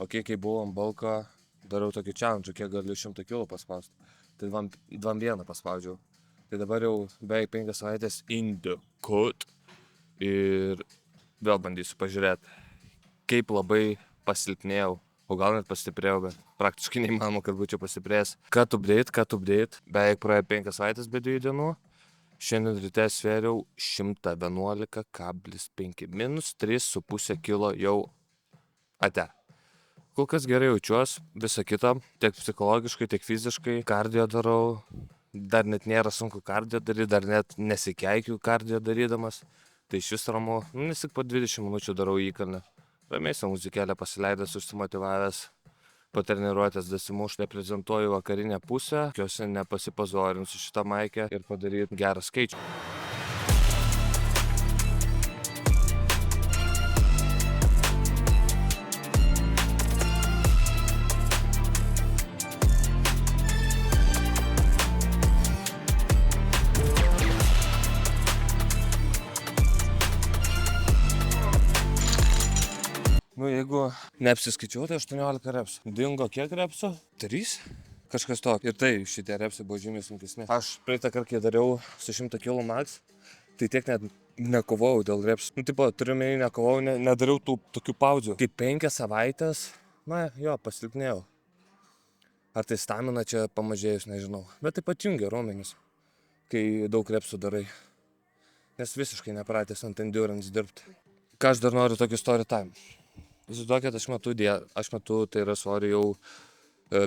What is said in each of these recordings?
Kai buvom balko, dariau tokį challenge, kiek galiu 100 kg paspausti. Tai 2-1 paspaudžiau. Tai dabar jau beveik 5 savaitės in the cut. Ir vėl bandysiu pažiūrėti, kaip labai pasilpnėjau. O gal net pastiprėjau, bet praktiškai neįmanoma, kad būčiau pastiprėjęs. Cut update. Beveik praėjo 5 savaitės be 2 dienų. Šiandien ryte svėriau 111,5. Minus 3,5 kilo jau ate. Kol kas gerai jaučiuos, visa kita, tiek psichologiškai, tiek fiziškai. Kardio darau, dar net nėra sunku kardio daryti, dar net nesikeikiu kardio darydamas. Tai iš vis ramu, nes tik po 20 minučių darau įkalnę. Ramiai savo muzikėlę pasileidęs, užsimotyvavęs, po treniruotės dasimuš, reprezentuoju vakarinę pusę, tikiuosi nepasipazorinsiu šitą maikę ir padaryti gerą skaičių. Jeigu neapsiskaičiau, tai 18 repsų. Dingo kiek repsų? 3? Kažkas to. Ir tai šitie repsai buvo žymiai sunkesni. Aš praeitą kartą, kai dariau su 100 kg max, tai tiek net nekovau dėl repsų. Turiu menį nekovau, nedariau tų tokių pauzių. Kaip 5 savaitės, pasilpnėjau. Ar tai stamina čia pamažėjus, nežinau. Bet taip pat jungia raumenis, kai daug repsų darai. Nes visiškai nepratęs ant endurance dirbti. Ką aš dar noriu tokį story time. Įsivaizduokit, aš metu tai yra svorį jau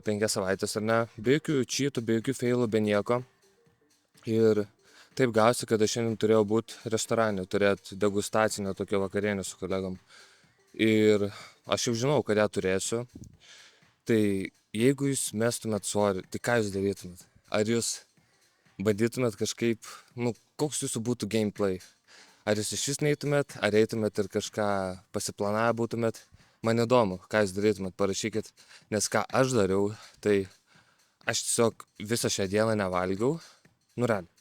5 savaitės, ar ne? Be jokių cheatų, be jokių failų, be nieko. Ir taip gausi, kad aš šiandien turėjau būti restorane, turėti degustacinę tokią vakarienę su kolegom. Ir aš jau žinau, kad ją turėsiu. Tai jeigu jūs mestumėt svorį, tai ką jūs darytumėt? Ar jūs bandytumėt kažkaip, koks jūsų būtų gameplay? Ar jūs iš vis neitumėt, ar eitumėt ir kažką pasiplanavę būtumėt? Man įdomu, ką jūs darytumėt, parašykit. Nes ką aš dariau, tai aš tiesiog visą šią dieną nevalgiau. Realiai,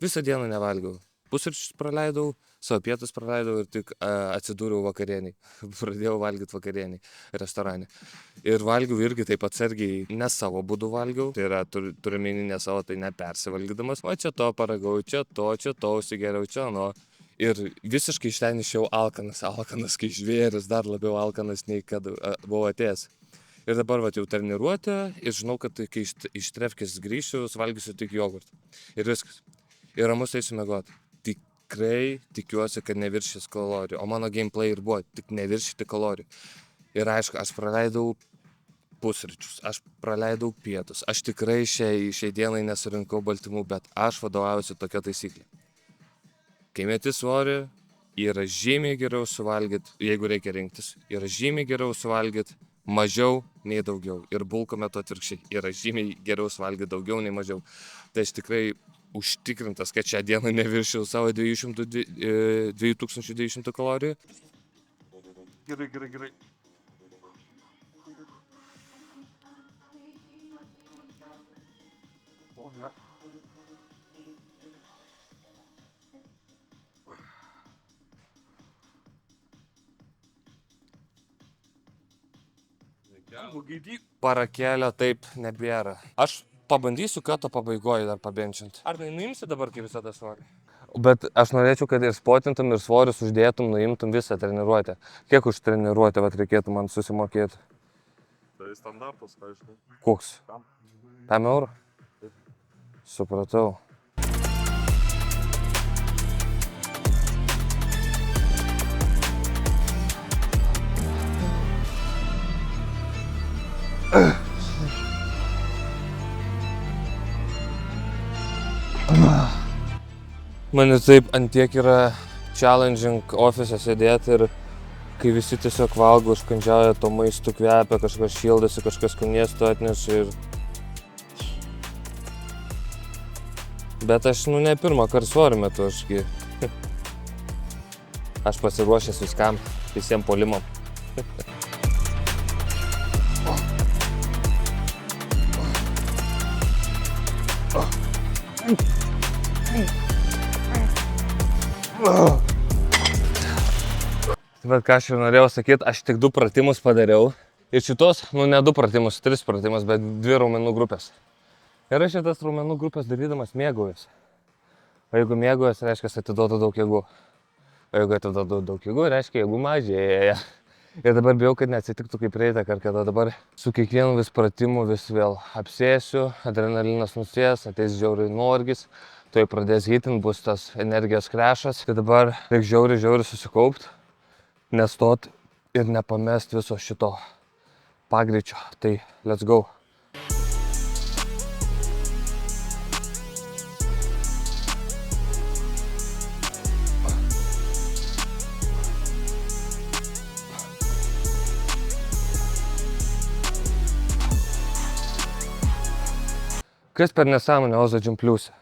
visą dieną nevalgiau. Pusryčius praleidau, savo pietus praleidau ir tik atsidūriau vakarieniai. Pradėjau valgyti vakarieniai restorane. Ir valgiau irgi taip atsargiai, ne savo būdu valgiau. Tai yra, turiu menį ne savo, tai nepersivalgydamas. O čia to paragau, čia to užsigeriau, čia no. Ir visiškai iš ten išėjau alkanas, kai žvėris, dar labiau alkanas, nei kad buvau atėjęs. Ir dabar jau treniruotė ir žinau, kad kai iš trefkės grįšiu, valgysiu tik jogurtą. Ir viskas. Ir ramus eisiu miegoti. Tikrai tikiuosi, kad neviršys kalorijų. O mano gameplay ir buvo tik neviršyti kalorijų. Ir aišku, aš praleidau pusryčius, aš praleidau pietus. Aš tikrai šiai dienai nesurinkau baltymų, bet aš vadovaujuosi tokia taisyklė. Kai meti svorį, yra žymiai geriau suvalgyti, jeigu reikia rinktis, yra žymiai geriau suvalgyti mažiau nei daugiau. Ir bulko metu atvirkščiai, yra žymiai geriau suvalgyti daugiau nei mažiau. Tai aš tikrai užtikrintas, kad šią dieną neviršiau savo 2200 kalorijų. Gerai. Parakėlio taip nebėra. Aš pabandysiu kato pabaigoje dar pabenčinti. Ar nuimsi dabar kaip visada svorį? Bet aš norėčiau, kad ir spotintum, ir svorius uždėtum, nuimtum visą treniruotę. Kiek už treniruotę reikėtų man susimokėti? Tai standartas, aišku. Koks? 5 eurų? Supratau. Man ir taip antiek yra challenging office sėdėti ir kai visi tiesiog valgo, užkandžiauja, to maistu kvepia, kažkas šildasi, kažkas skanėstų atneša ir... Bet aš, ne pirmą kartą svorį metu, aš pasiruošęs viskam, visiems puolimam. Bet ką aš ir norėjau sakyti, aš tik 2 pratimus padariau Ir šitos, nu ne 2 pratimus, 3 pratimus, bet 2 raumenų grupės. Ir aš šitas raumenų grupės darydamas mėgaujuosi. O jeigu mėgaujuosi, reiškia, atiduodu daug jėgų. O jeigu atiduodu daug jėgų, reiškia, jėgų mažėja. Ir dabar bijau, kad neatsitiktų kaip praeitą kartą, kada dabar su kiekvienu vis pratimu vis vėl apsėsiu, adrenalinas nusės, ateis žiauriai nuovargis, tuoj pradės hitint, bus tas energijos krešas. Tai dabar reik žiauriai susikaupt, nestot ir nepamest viso šito pagreičio. Tai let's go. Kas per nesąmonę Ozo Gym Pliuse?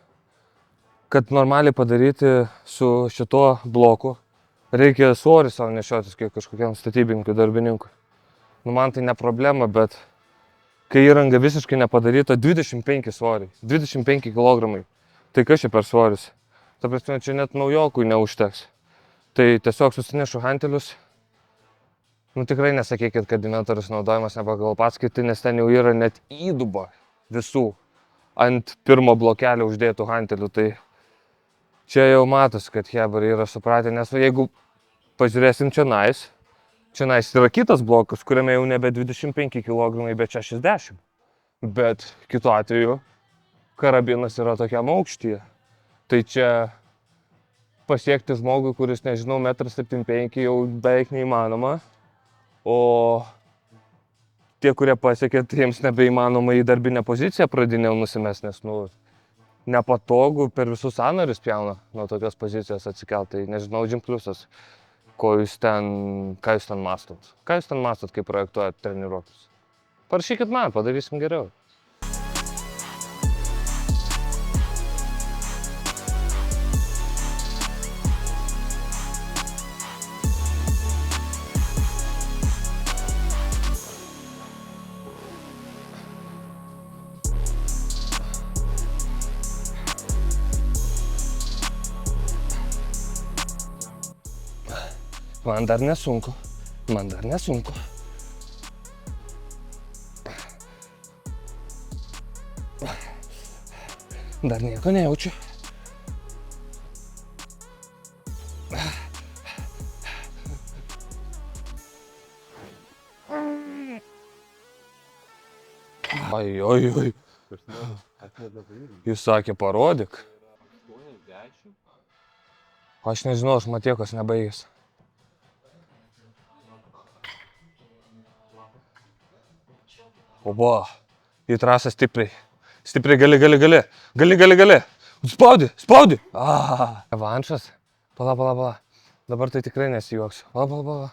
Kad normaliai padaryti su šituo bloku, reikia svorį savo nešiotis kaip kažkokiam statybininkui, darbininkui. Nu man tai ne problema, bet kai įranga visiškai nepadaryta, 25 svoriai, 25 kg. Tai kas čia per svoris? Ta prasme, čia net naujokui neužteks. Tai tiesiog susinešu hantelius. Nu tikrai nesakykit, kad inventorius naudojamas ne pagal paskaitį, nes ten jau yra net įduba visų ant pirmo blokelio uždėtų hantelių. Tai čia jau matosi, kad hebrai yra supratę, nes jeigu pažiūrėsim čionais yra kitas blokas, kuriame jau nebe 25 kg, bet 60. Bet kitu atveju karabinas yra tokiam aukštyje. Tai čia pasiekti žmogui, kuris, nežinau, 1,75 m jau beveik neįmanoma. O tie, kurie pasiekė, tai jiems nebeįmanoma į darbinę poziciją pradinę nusimest, nes, nu, nepatogu per visus sąnarius pjauna nuo tokios pozicijos atsikelt. Tai nežinau, Gym Pliusas, ką jūs ten mastot? Ką jūs ten mastot, kai projektuojat treniruotus? Parašykit man, padarysim geriau. Man dar nesunku. Dar nieko nejaučiu. Oi. Jis sakė, parodyk. Aš nežinau, aš Matiekos nebaigęs. Obo, į trasą stipriai. Stipriai gali. Spaudi. Revanšas. Pala. Dabar tai tikrai nesijuoksiu. Pala.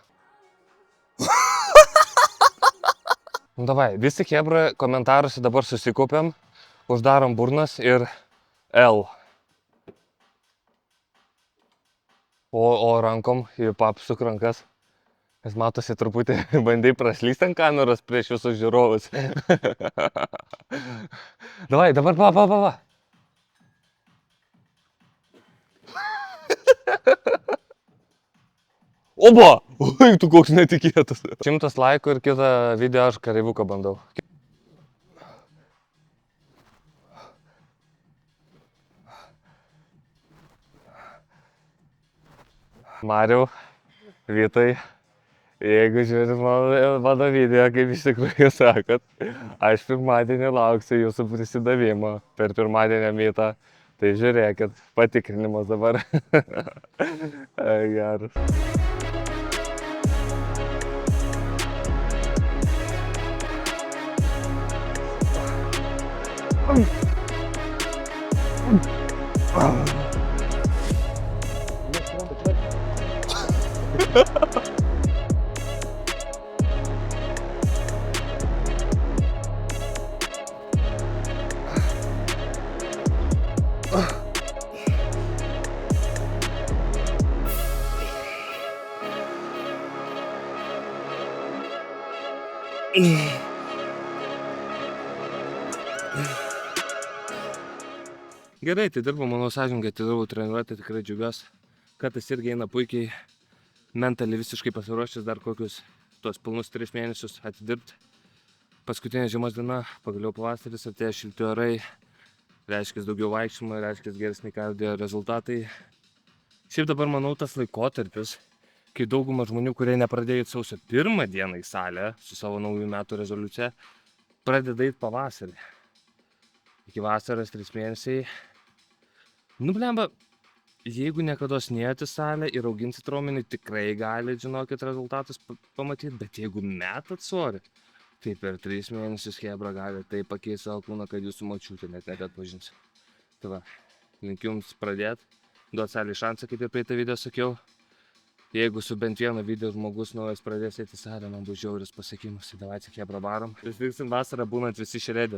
Nu davai, visi chebra komentaruose dabar susikaupiam, uždarom burnas ir L. O rankom į papsuk rankas. Nes matosi truputį bandai praslyst ant kameros prieš visus žiūrovus. Davai, dabar pala. Oba! Oi, tu koks netikėtas. 100 laikų ir kitą video aš kareivuką bandau. Mariau, Vytai. Jeigu žiūrit mano video, kaip iš tikrųjų sakot, aš pirmadienį lauksiu jūsų prisidavimo per pirmadienio mytą. Tai žiūrėkit, patikrinimas dabar. Geras. Gerai, tai dirbu, manau, sąžiningai, atidarau treniruotę, tikrai džiaugiuosi, kad tas irgi eina puikiai, mentaliai visiškai pasiruošęs dar kokius tuos pilnus 3 mėnesius atidirbti. Paskutinė žiemos diena, pagaliau pavasaris, atėjo šilti orai, reiškia daugiau vaikščiojimo, reiškia geresni kardio rezultatai. Šiaip dabar manau tas laikotarpis, kai dauguma žmonių, kurie nepradėjo sausio 1 dieną į salę su savo naujų metų rezoliucija, pradeda eiti pavasarį. Iki vasaros 3 mėnesiai. Nu, blemba, jeigu niekados neėjot į salę ir auginsit raumenį, tikrai gali, žinokit, rezultatus pamatyti, bet jeigu metat svorį, tai per 3 mėnesius chebra gali taip pakeisti savo kūną, kad jūsų močiutė net atpažins. Tai va, linkiu jums pradėti, duoti salį šansą, kaip ir praeitą video sakiau. Jeigu su bent vienu video žmogus naujas pradės eiti į salę, man bus žiaurius pasiekimus, tai davai chebra varom. Vis vasarą būnant visi šredėt.